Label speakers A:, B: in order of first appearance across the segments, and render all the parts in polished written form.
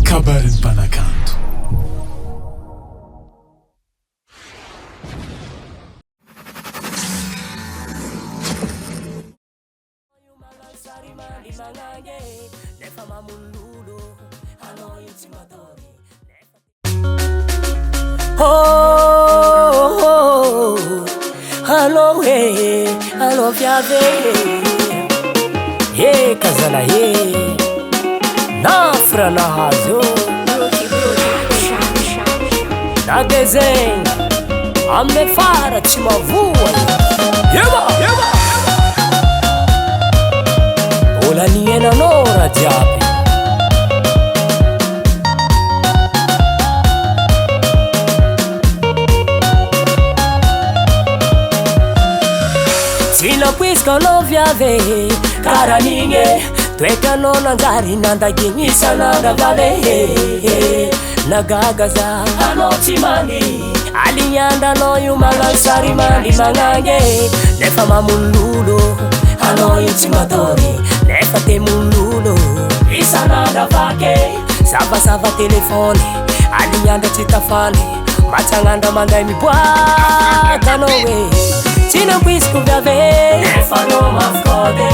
A: kabarin'ny mpanakanto.
B: Allo hey, allo viave, hey kazala hey, nafra na hazo, na desenho, ame fara tsy mavoa, yeba, ola niena nora jiaby. Sinapuisco lo viave, cara ninge, tuekano nanzari nandagini sananda vale, nagagaza anoti mani, alinyanda no yumalansari mani mangange, nefa mamululo, ano yutimadori, nefa temululo, isananda vake, sava telefone, alinyanda chitafane, machanganda mandai mibwaka nowe. Tinampisco viave, nefa no mafkode.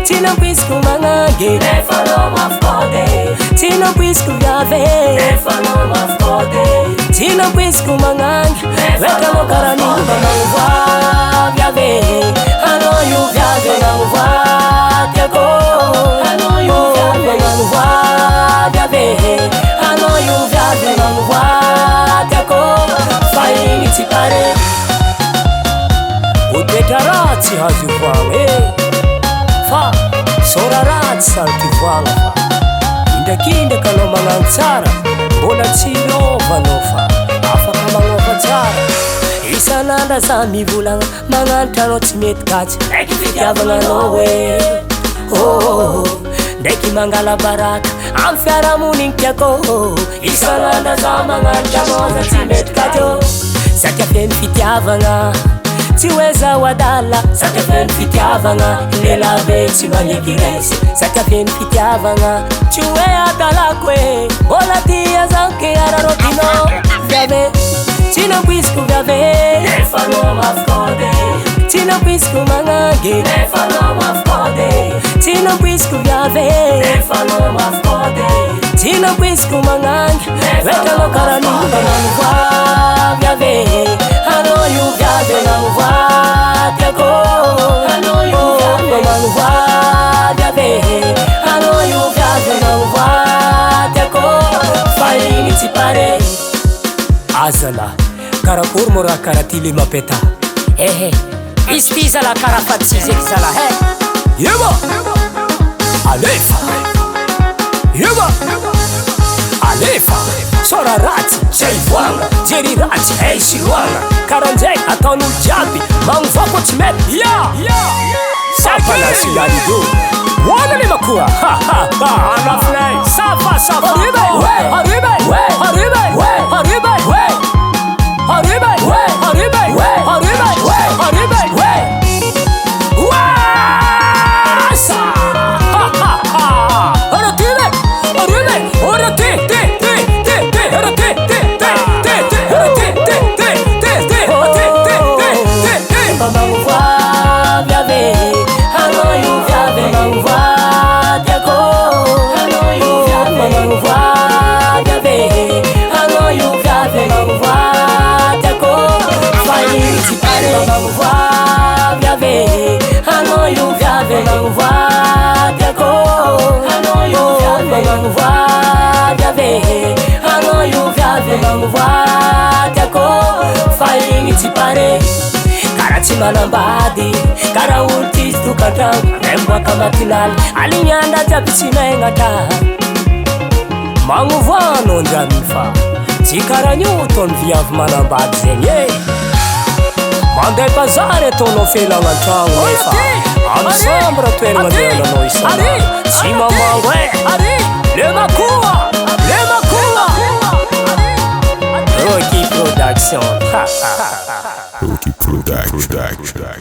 B: Tinampisco mangange, nefa no mafkode. Tinampisco viave, nefa no mafkode. Tinampisco mangange, veka no karaninga mangwa viave. Ano yu viave mangwa tiako. Ano yu viave mangwa viave. Ano yu viave mangwa tiako. Faingi tipare. Udekarati hazivuanga, fa sorarati salkivuanga fa indakinde kano manantsara mbola tsy lovano fa afaka magnova tsara isanandra za mivolagna magnanitra anao tsy mety gatsy ndraiky fitiavagna anao hoe ndraiky mangala baraka amy fiarahamonigny tiako isanandra za magnanitra anao za tsy mety gatsy saky afeny fitiavagna tsy oeza wadala saky afeny fitiavagna lelabe tsy magneky resy saky afeny fitiavagna tsy hoe adalako e mbola tia zanky ararotino viave tsy nampisiko viave nefa no mafkode tsy nampisiko magnange nefa no mafkode tsy nampisiko viave nefa no mafkode tsy nampisiko magnange veka no karaninga mangwa viave ano yu viave mangwa tiako ano yu viave mangwa viave ano yu viave mangwa tiako faigny tsy pare azala karakory mo raha karaha ty le mapeta ehe izy ty zala karaha fatsy zeky zala he yeba alefa yeba alefa sora ratsy zay voanga jery ratsy hey siroagna karanjay ataon'olo jiaby magnovako tsy mety sapanazy yanido hoana le makoa anafinay safa haribe haribe haribe haribe haribe haribe haribe haribe wasa aratile haribe orate karatsy manambady kara olo tizy tokantragno remboaka matinal alignanda jiaby tsy magnatra magnovoano andrany fa tsy karan'io taony viavy manambady zegny e mandeha bazary ataonao felagna antragno efa amy sambra toeragna andehananao isana tsy mamango le makoa Rocky Production.
C: Rocky Production.